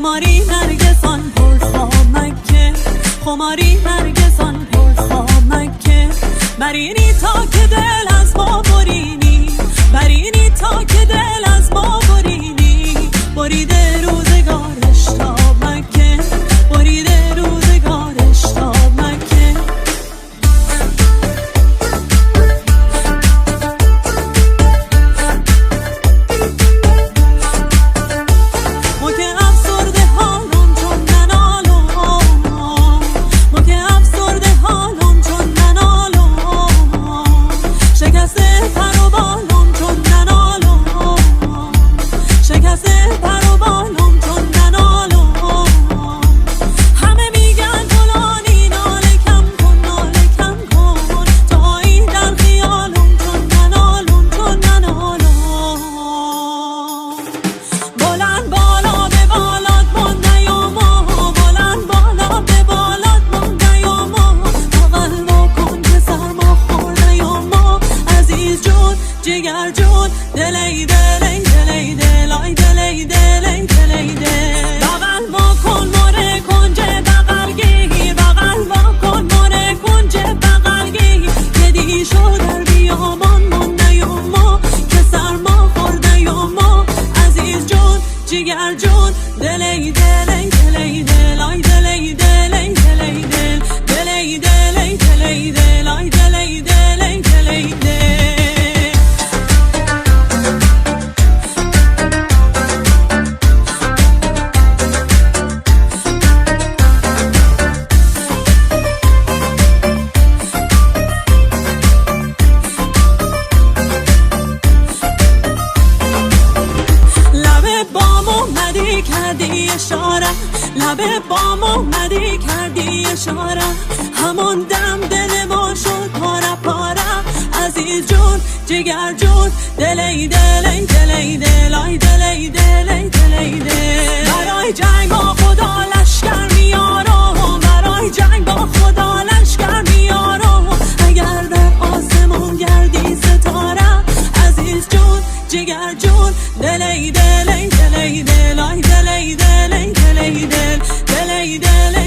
خماری نرگسان پر خامکه، خماری نرگسان پر خامکه. برینی تا که دل از ما برینی، برینی تا که دل از ما برینی. بریده روزگارش تا مکه، بریده روزگارش تا مکه. ما که افسرده حالم چون ننالم، ما که افسرده حالم چون ننالم. شکسته پر و بالم چون ننالم، شکسته پر و بالم چون ننالم. همه میگن فلانی ناله کم کن، ناله کم کن. تا این در خیالم چون ننالم، چون ننالم. بلند بالا به بالات مانده یا ما، بلند بالا به بالات مانده یا ما. بغل کن که سرما خورده یا ما. عزیز جون جگر جون دلی دلی دلی دلای دلی دلی دلی دل. بغل کن مره کنجه بغل گیر، بغل کن مره کنجه بغل گیر. که دی شو در بیامان مانده یا ما، که سرما خورده یا ما. عزیز جون جگر جون دلی دلی دلی دلای دلی دلی دلی دل. دلی دلی دلی دلای دلی دلی دلی دل. لب بام اومدی کردی اشاره، لب بام اومدی کردی اشاره. همون دم دل ما شد پاره پاره. عزیز جون جگر جون دلی دلی دلی دلای دلی دلی دلی دل. برای جنگ با خدا لشکر میارم، برای جنگ با خدا لشکر میارم. اگر در آسمون گردی ستاره. عزیز جون جگر جون دلی دلی دلی دلای دلی دلی دلی دل. دلی دلی